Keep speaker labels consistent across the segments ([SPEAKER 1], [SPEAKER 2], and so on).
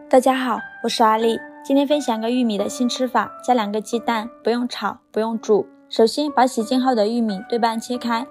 [SPEAKER 1] 大家好，我是阿丽，今天分享个玉米的新吃法，加2个鸡蛋，不用炒，不用煮。首先把洗净后的玉米对半切开，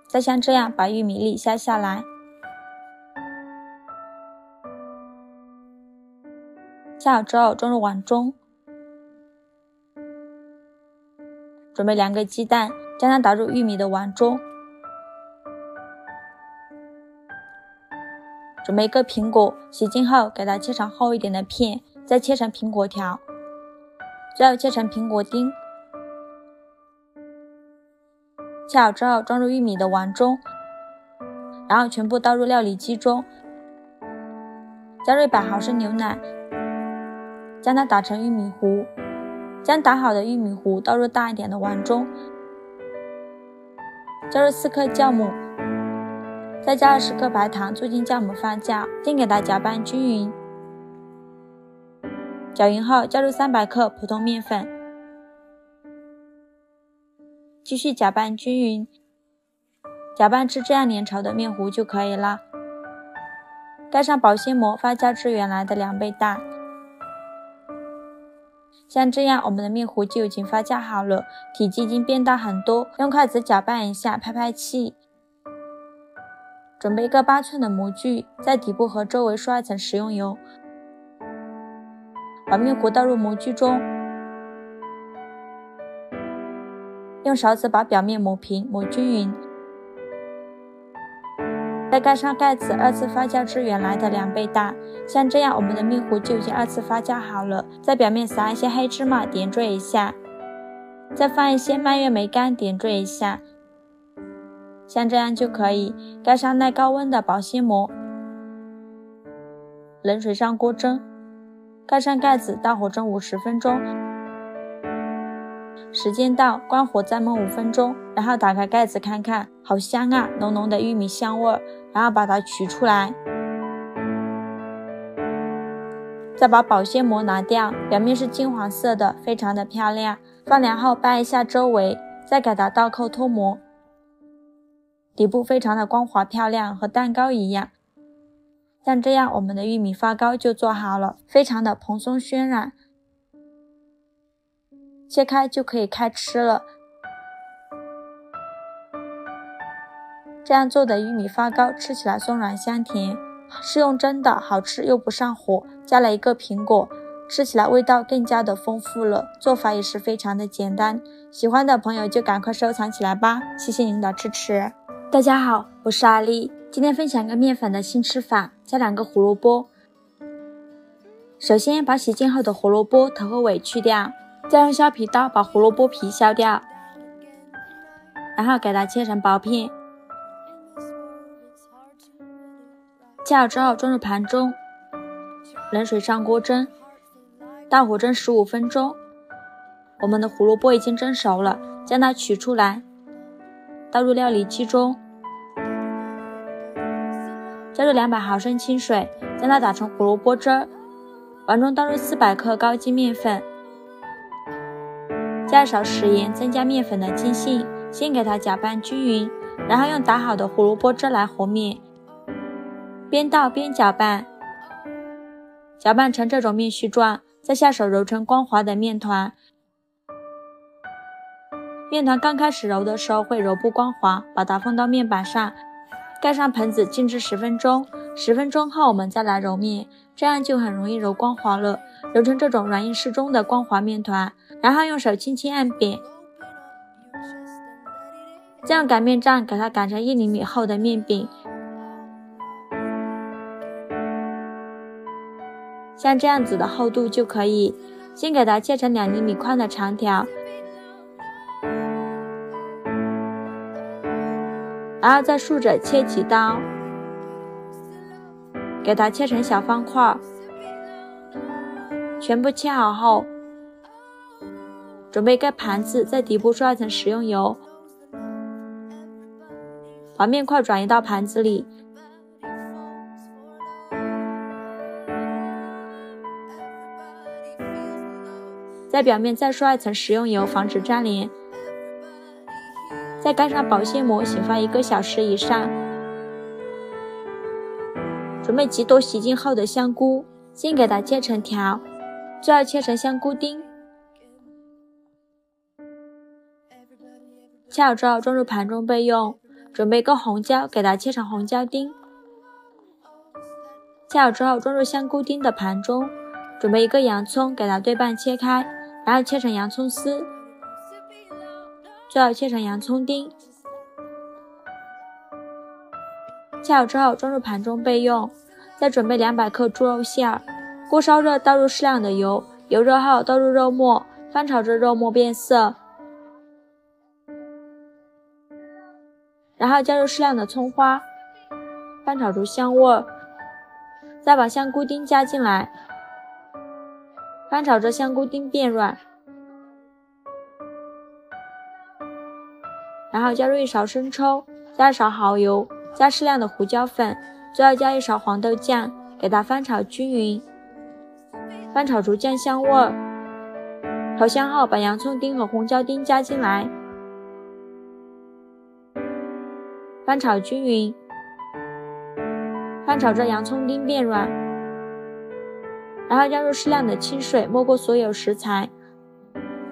[SPEAKER 1] 再像这样把玉米粒削下来，切好之后装入碗中，准备2个鸡蛋，将它打入玉米的碗中。准备1个苹果，洗净后给它切成厚一点的片，再切成苹果条，最后切成苹果丁。切好之后装入玉米的碗中，然后全部倒入料理机中，加入100毫升牛奶，将它打成玉米糊，将打好的玉米糊倒入大一点的碗中，加入4克酵母，再加20克白糖，促进酵母发酵，先给它搅拌均匀。搅匀后加入300克普通面粉，继续搅拌均匀，搅拌至这样粘稠的面糊就可以了。盖上保鲜膜，发酵至原来的2倍大。像这样我们的面糊就已经发酵好了，体积已经变大很多，用筷子搅拌一下，拍拍气。准备1个8寸的模具，在底部和周围刷一层食用油，把面糊倒入模具中，用勺子把表面抹平，抹均匀，再盖上盖子，2次发酵至原来的2倍大。像这样我们的面糊就已经2次发酵好了，在表面撒一些黑芝麻点缀一下，再放一些蔓越莓干点缀一下，像这样就可以。盖上耐高温的保鲜膜，冷水上锅蒸，盖上盖子，大火蒸50分钟。时间到，关火再焖5分钟，然后打开盖子看看，好香啊，浓浓的玉米香味儿。然后把它取出来，再把保鲜膜拿掉，表面是金黄色的，非常的漂亮。放凉后掰一下周围，再给它倒扣脱模，底部非常的光滑漂亮，和蛋糕一样。像这样我们的玉米发糕就做好了，非常的蓬松暄软，切开就可以开吃了。这样做的玉米发糕吃起来松软香甜，是用蒸的，好吃又不上火，加了1个苹果，吃起来味道更加的丰富了，做法也是非常的简单。喜欢的朋友就赶快收藏起来吧，谢谢您的支持。大家好，我是阿丽，今天分享个面粉的新吃法，加2个胡萝卜。首先把洗净后的胡萝卜头和尾去掉，再用削皮刀把胡萝卜皮削掉，然后给它切成薄片。切好之后装入盘中，冷水上锅蒸，大火蒸15分钟。我们的胡萝卜已经蒸熟了，将它取出来，倒入料理机中，加入200毫升清水，将它打成胡萝卜汁儿。碗中倒入400克高筋面粉，加少食盐，增加面粉的筋性，先给它搅拌均匀，然后用打好的胡萝卜汁来和面，边倒边搅拌，搅拌成这种面絮状，再下手揉成光滑的面团。面团刚开始揉的时候会揉不光滑，把它放到面板上，盖上盆子静置10分钟。10分钟后我们再来揉面，这样就很容易揉光滑了，揉成这种软硬适中的光滑面团，然后用手轻轻按扁，再用擀面杖给它擀成1厘米厚的面饼。像这样子的厚度就可以，先给它切成2厘米宽的长条，然后再竖着切几刀，给它切成小方块。全部切好后，准备1个盘子，在底部刷一层食用油，把面块转移到盘子里，在表面再刷一层食用油，防止粘连。再盖上保鲜膜，醒发1个小时以上。准备几朵洗净后的香菇，先给它切成条，最后切成香菇丁。切好之后装入盘中备用。准备一个红椒，给它切成红椒丁。切好之后装入香菇丁的盘中。准备一个洋葱，给它对半切开，然后切成洋葱丝，最后切成洋葱丁。切好之后装入盘中备用。再准备200克猪肉馅儿，锅烧热，倒入适量的油，油热后倒入肉末，翻炒至肉末变色，然后加入适量的葱花，翻炒出香味，再把香菇丁加进来，翻炒至香菇丁变软，然后加入1勺生抽，加1勺蚝油，加适量的胡椒粉，最后加1勺黄豆酱，给它翻炒均匀，翻炒出酱香味儿。炒香后，把洋葱丁和红椒丁加进来，翻炒均匀，翻炒至洋葱丁变软，然后加入适量的清水，没过所有食材。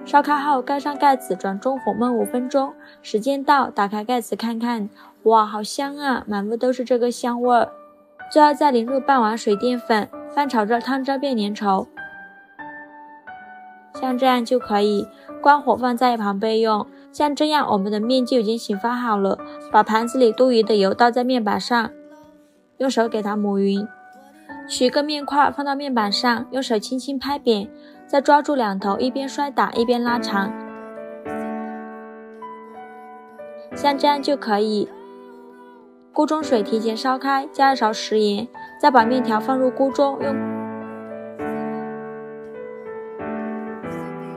[SPEAKER 1] 烧开后盖上盖子，转中火焖5分钟。时间到，打开盖子看看，哇，好香啊，满屋都是这个香味儿。最后再淋入半碗水淀粉，翻炒至汤汁变粘稠，像这样就可以。关火放在一旁备用。像这样我们的面就已经醒发好了，把盘子里多余的油倒在面板上，用手给它抹匀。取一个面块放到面板上，用手轻轻拍扁，再抓住两头，一边摔打一边拉长，像这样就可以。锅中水提前烧开，加2勺食盐，再把面条放入锅中，用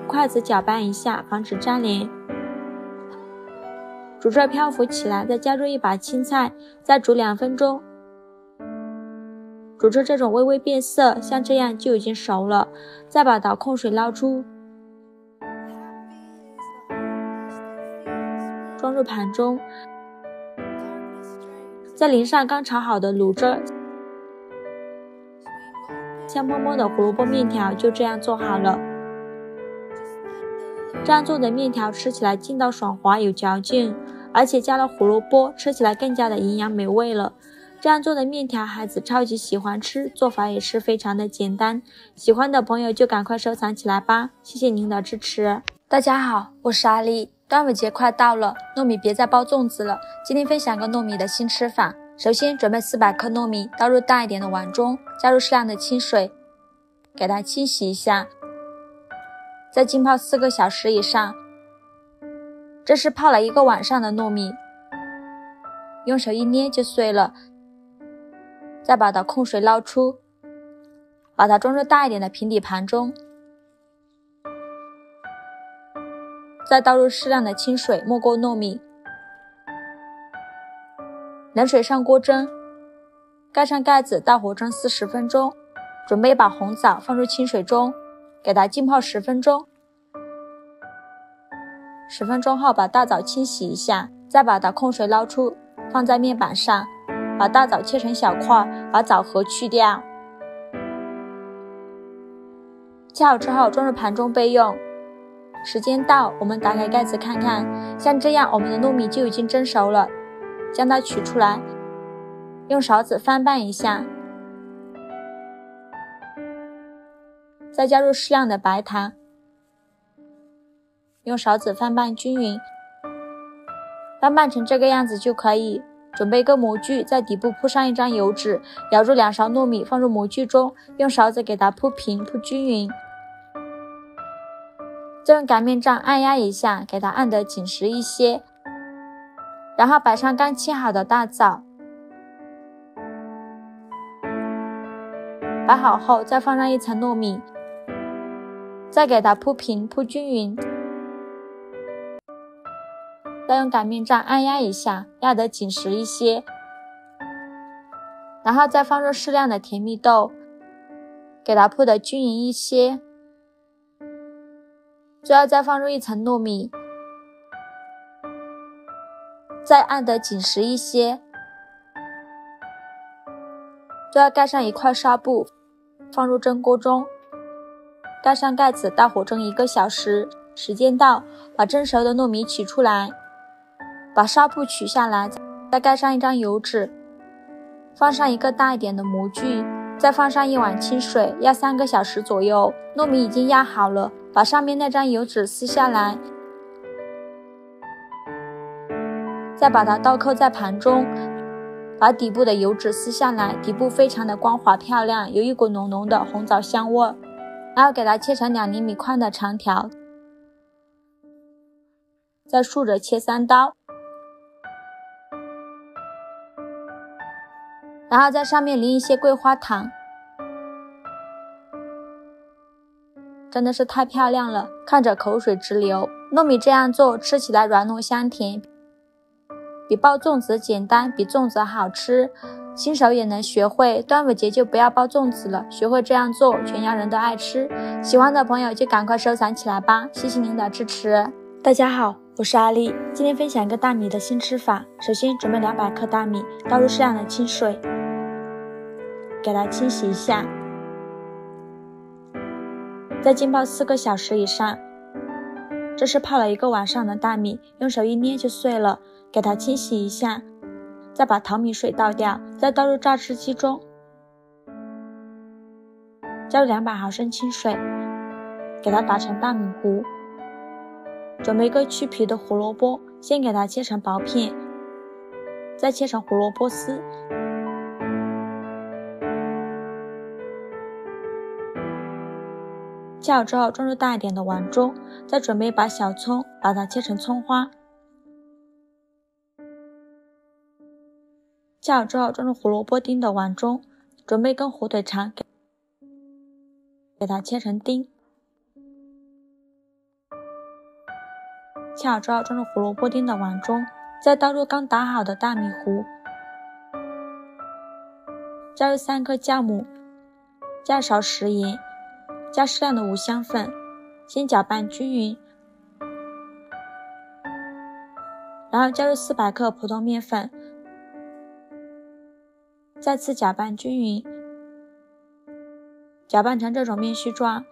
[SPEAKER 1] 筷子搅拌一下，防止粘连。煮至漂浮起来，再加入一把青菜，再煮2分钟。煮至这种微微变色，像这样就已经熟了。再把捣控水捞出，装入盘中，再淋上刚炒好的卤汁，香喷喷的胡萝卜面条就这样做好了。这样做的面条吃起来劲道爽滑有嚼劲，而且加了胡萝卜，吃起来更加的营养美味了。这样做的面条孩子超级喜欢吃，做法也是非常的简单，喜欢的朋友就赶快收藏起来吧，谢谢您的支持。大家好，我是阿丽。端午节快到了，糯米别再包粽子了，今天分享个糯米的新吃法。首先准备400克糯米，倒入大一点的碗中，加入适量的清水，给它清洗一下，再浸泡4个小时以上。这是泡了1个晚上的糯米，用手一捏就碎了。再把捣控水捞出，把它装入大一点的平底盘中，再倒入适量的清水，没过糯米。冷水上锅蒸，盖上盖子，大火蒸40分钟。准备一把红枣放入清水中，给它浸泡10分钟。10分钟后把大枣清洗一下，再把捣控水捞出，放在面板上，把大枣切成小块，把枣核去掉。切好之后装入盘中备用。时间到，我们打开盖子看看，像这样我们的糯米就已经蒸熟了。将它取出来，用勺子翻拌一下，再加入适量的白糖，用勺子翻拌均匀，翻拌成这个样子就可以。准备一个模具，在底部铺上一张油纸，舀入2勺糯米放入模具中，用勺子给它铺平铺均匀，再用擀面杖按压一下，给它按得紧实一些，然后摆上刚切好的大枣，摆好后再放上1层糯米，再给它铺平铺均匀，再用擀面杖按压一下，压得紧实一些，然后再放入适量的甜蜜豆，给它铺得均匀一些，最后再放入1层糯米，再按得紧实一些，最后盖上一块纱布，放入蒸锅中，盖上盖子，大火蒸1个小时。时间到，把蒸熟的糯米取出来，把纱布取下来，再盖上一张油纸，放上一个大一点的模具，再放上1碗清水，压3个小时左右。糯米已经压好了，把上面那张油纸撕下来，再把它倒扣在盘中，把底部的油纸撕下来，底部非常的光滑漂亮，有一股浓浓的红枣香味。然后给它切成2厘米宽的长条，再竖着切3刀，然后在上面淋一些桂花糖，真的是太漂亮了，看着口水直流。糯米这样做吃起来软糯香甜，比包粽子简单，比粽子好吃，新手也能学会。端午节就不要包粽子了，学会这样做，全家人都爱吃。喜欢的朋友就赶快收藏起来吧，谢谢您的支持。大家好，我是阿丽，今天分享一个大米的新吃法。首先准备200克大米，倒入适量的清水，给它清洗一下，再浸泡4个小时以上。这是泡了1个晚上的大米，用手一捏就碎了，给它清洗一下，再把淘米水倒掉，再倒入榨汁机中，加入200毫升清水，给它打成大米糊。准备一个去皮的胡萝卜，先给它切成薄片，再切成胡萝卜丝。切好之后装入大一点的碗中，再准备一把小葱，把它切成葱花。切好之后装入胡萝卜丁的碗中，准备一根火腿肠，给它切成丁。切好之后装入胡萝卜丁的碗中，再倒入刚打好的大米糊，加入3颗酵母，加勺食盐，加适量的五香粉，先搅拌均匀，然后加入400克普通面粉，再次搅拌均匀，搅拌成这种面絮状，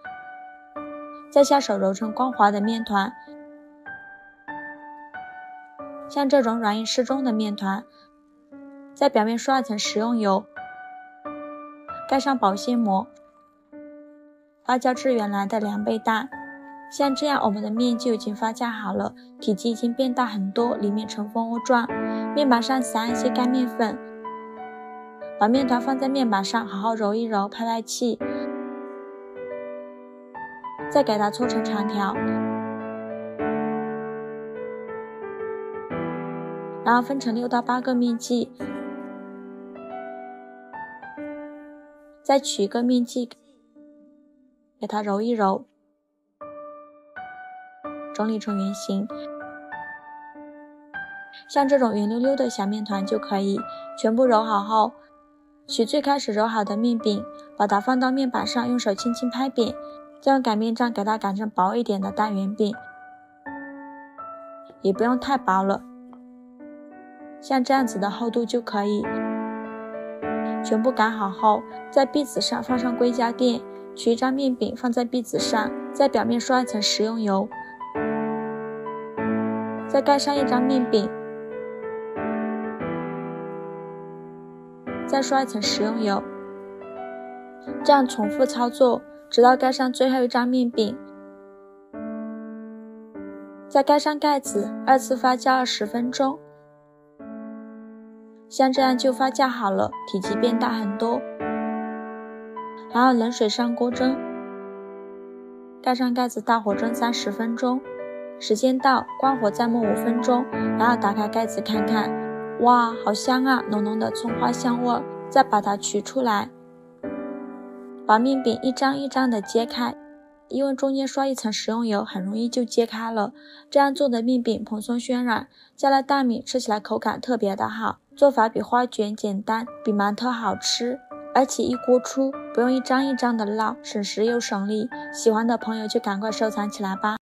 [SPEAKER 1] 再下手揉成光滑的面团。像这种软硬适中的面团，在表面刷一层食用油，盖上保鲜膜，发酵至原来的2倍大。像这样我们的面就已经发酵好了，体积已经变大很多，里面呈蜂窝状。面板上撒一些干面粉，把面团放在面板上好好揉一揉，拍拍气，再给它搓成长条，然后分成6到8个面剂，再取一个面剂给它揉一揉，整理成圆形。像这种圆溜溜的小面团就可以。全部揉好后，取最开始揉好的面饼，把它放到面板上，用手轻轻拍扁，再用擀面杖给它擀成薄一点的大圆饼，也不用太薄了，像这样子的厚度就可以。全部擀好后，在篦子上放上硅胶垫，取一张面饼放在篦子上，在表面刷一层食用油，再盖上一张面饼，再刷一层食用油，这样重复操作，直到盖上最后一张面饼，再盖上盖子，2次发酵20分钟。像这样就发酵好了，体积变大很多。然后冷水上锅蒸，盖上盖子，大火蒸30分钟。时间到，关火再焖5分钟，然后打开盖子看看，哇，好香啊，浓浓的葱花香味。再把它取出来，把面饼一张一张的揭开，因为中间刷一层食用油，很容易就揭开了。这样做的面饼蓬松暄软，加了大米，吃起来口感特别的好。做法比花卷简单，比馒头好吃，而且一锅出，不用一张一张的烙，省时又省力。喜欢的朋友就赶快收藏起来吧。